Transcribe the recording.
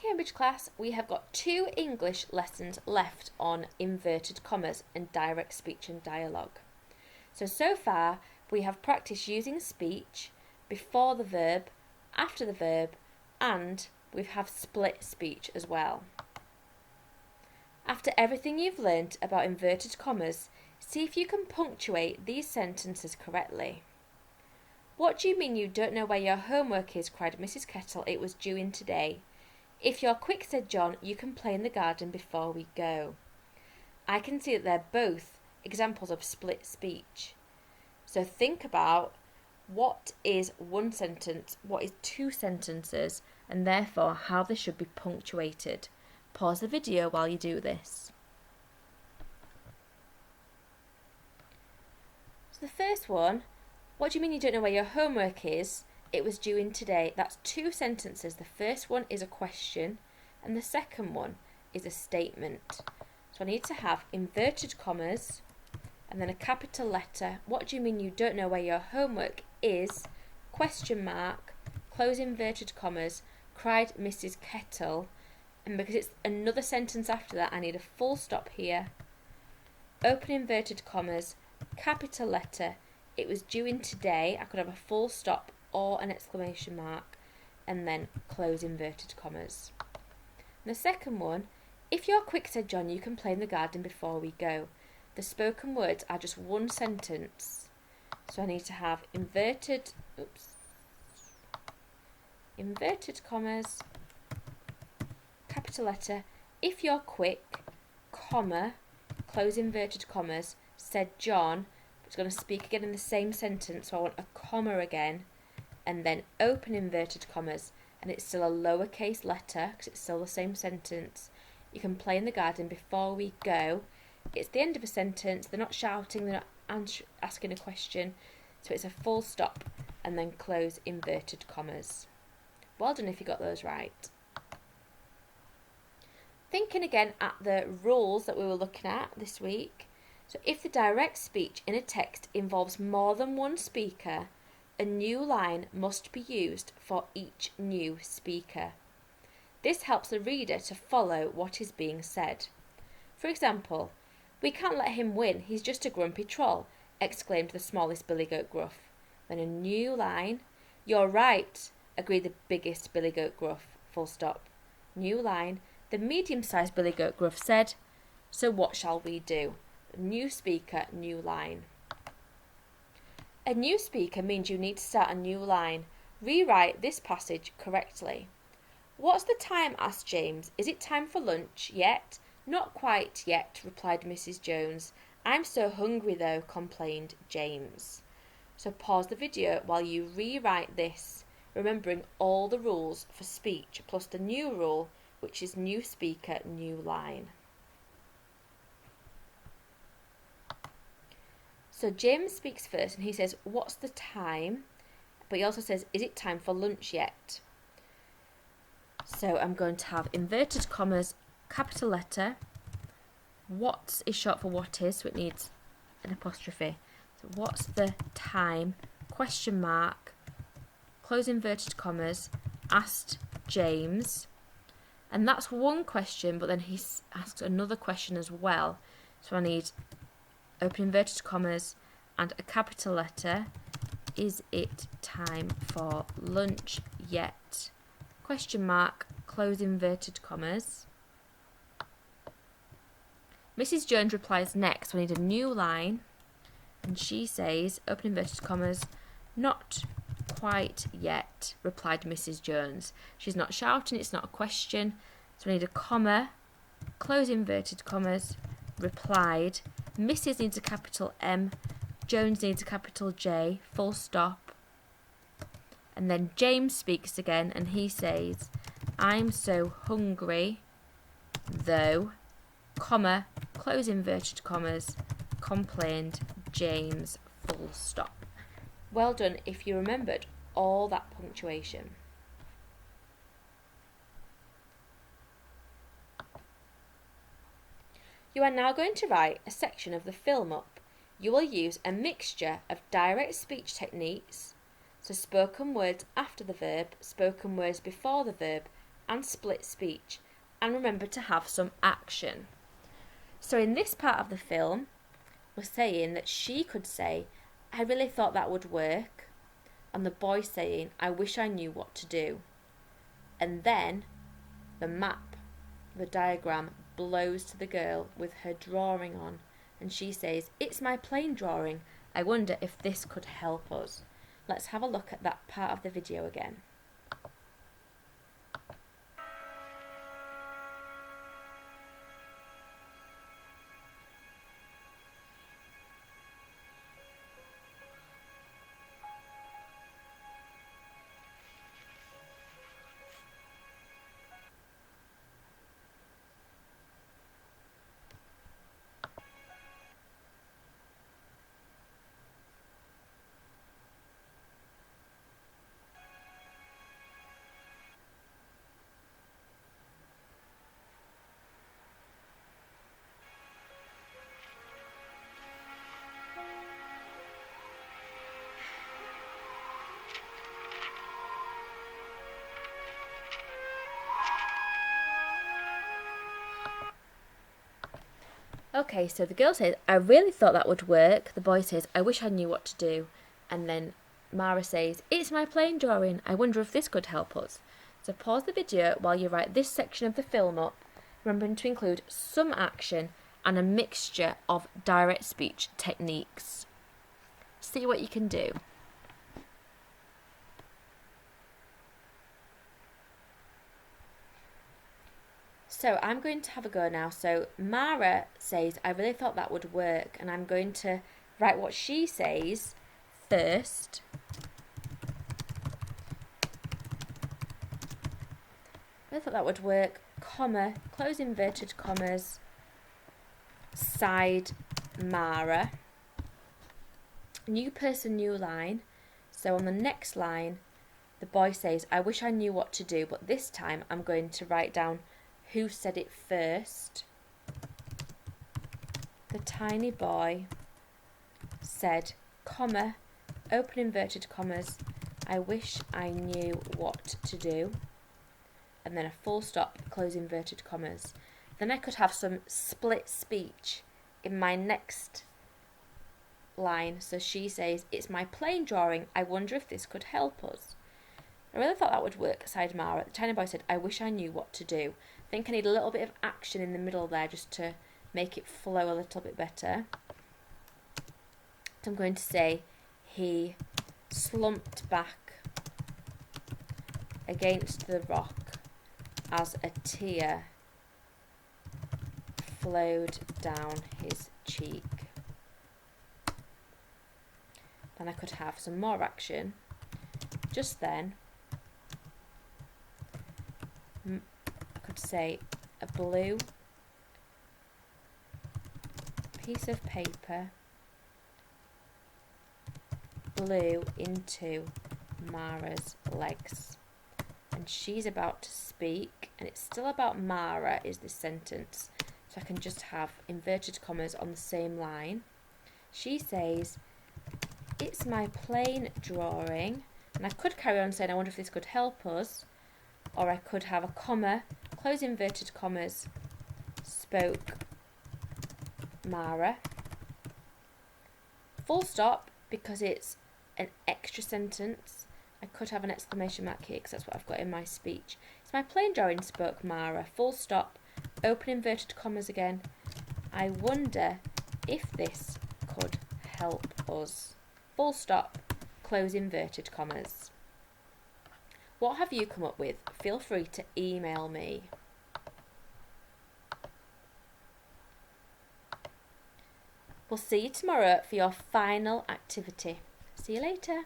Cambridge class, we have got 2 English lessons left on inverted commas and direct speech and dialogue. So far we have practiced using speech before the verb, after the verb, and we have split speech as well. After everything you've learnt about inverted commas, see if you can punctuate these sentences correctly. What do you mean you don't know where your homework is? Cried Mrs. Kettle. It was due in today. If you're quick, said John, you can play in the garden before we go. I can see that they're both examples of split speech. So think about what is one sentence, what is 2 sentences, and therefore how they should be punctuated. Pause the video while you do this. So the first one, what do you mean you don't know where your homework is? It was due in today. That's 2 sentences. The first one is a question and the second one is a statement. So I need to have inverted commas and then a capital letter. What do you mean you don't know where your homework is? Question mark, close inverted commas, cried Mrs. Kettle. And because it's another sentence after that, I need a full stop here. Open inverted commas, capital letter. It was due in today. I could have a full stop or an exclamation mark, and then close inverted commas. And the second one, if you're quick, said John, you can play in the garden before we go. The spoken words are just one sentence. So I need to have inverted commas, capital letter, if you're quick, comma, close inverted commas, said John. It's going to speak again in the same sentence, so I want a comma again, and then open inverted commas, and it's still a lowercase letter because it's still the same sentence. You can play in the garden before we go. It's the end of a sentence. They're not shouting, they're not asking a question, so it's a full stop and then close inverted commas. Well done if you got those right. Thinking again at the rules that we were looking at this week. So if the direct speech in a text involves more than one speaker, a new line must be used for each new speaker. This helps the reader to follow what is being said. For example, we can't let him win, he's just a grumpy troll, exclaimed the smallest billy goat Gruff. Then a new line, you're right, agreed the biggest billy goat Gruff, full stop. New line, the medium-sized billy goat Gruff said, so what shall we do? New speaker, new line. A new speaker means you need to start a new line. Rewrite this passage correctly. What's the time? Asked James. Is it time for lunch yet? Not quite yet, replied Mrs. Jones. I'm so hungry though, complained James. So pause the video while you rewrite this, remembering all the rules for speech plus the new rule, which is new speaker, new line. So James speaks first and he says, what's the time? But he also says, is it time for lunch yet? So I'm going to have inverted commas, capital letter. What is short for what is, so it needs an apostrophe. So what's the time? Question mark, close inverted commas, asked James. And that's one question, but then he asks another question as well. So I need open inverted commas and a capital letter. Is it time for lunch yet? Question mark, close inverted commas. Mrs. Jones replies next. We need a new line. And she says, open inverted commas, not quite yet, replied Mrs. Jones. She's not shouting, it's not a question. So we need a comma, close inverted commas, replied. Mrs. needs a capital M, Jones needs a capital J, full stop. And then James speaks again and he says, I'm so hungry, though, comma, close inverted commas, complained James, full stop. Well done if you remembered all that punctuation. You are now going to write a section of the film up. You will use a mixture of direct speech techniques, so spoken words after the verb, spoken words before the verb, and split speech, and remember to have some action. So in this part of the film, we're saying that she could say, I really thought that would work, and the boy saying, I wish I knew what to do. And then the map, the diagram, blows to the girl with her drawing on, and she says, it's my plane drawing. I wonder if this could help us. Let's have a look at that part of the video again. Okay, so the girl says, I really thought that would work. The boy says, I wish I knew what to do. And then Mara says, it's my plane drawing. I wonder if this could help us. So pause the video while you write this section of the film up, remembering to include some action and a mixture of direct speech techniques. See what you can do. So I'm going to have a go now. So Mara says, I really thought that would work. And I'm going to write what she says first. I thought that would work, comma, close inverted commas, side Mara. New person, new line. So on the next line, the boy says, I wish I knew what to do. But this time I'm going to write down who said it first. The tiny boy said, comma, open inverted commas, I wish I knew what to do. And then a full stop, close inverted commas. Then I could have some split speech in my next line. So she says, it's my plane drawing. I wonder if this could help us. I really thought that would work, sighed Mara. The tiny boy said, I wish I knew what to do. I think I need a little bit of action in the middle there just to make it flow a little bit better. So I'm going to say, he slumped back against the rock as a tear flowed down his cheek. Then I could have some more action. Just then, I could say a blue piece of paper blew into Mara's legs. And she's about to speak, and it's still about Mara is this sentence. So I can just have inverted commas on the same line. She says, it's my plane drawing. And I could carry on saying, I wonder if this could help us. Or I could have a comma, close inverted commas, spoke Mara. Full stop, because it's an extra sentence. I could have an exclamation mark here because that's what I've got in my speech. It's my plane drawing, spoke Mara. Full stop, open inverted commas again. I wonder if this could help us. Full stop, close inverted commas. What have you come up with? Feel free to email me. We'll see you tomorrow for your final activity. See you later.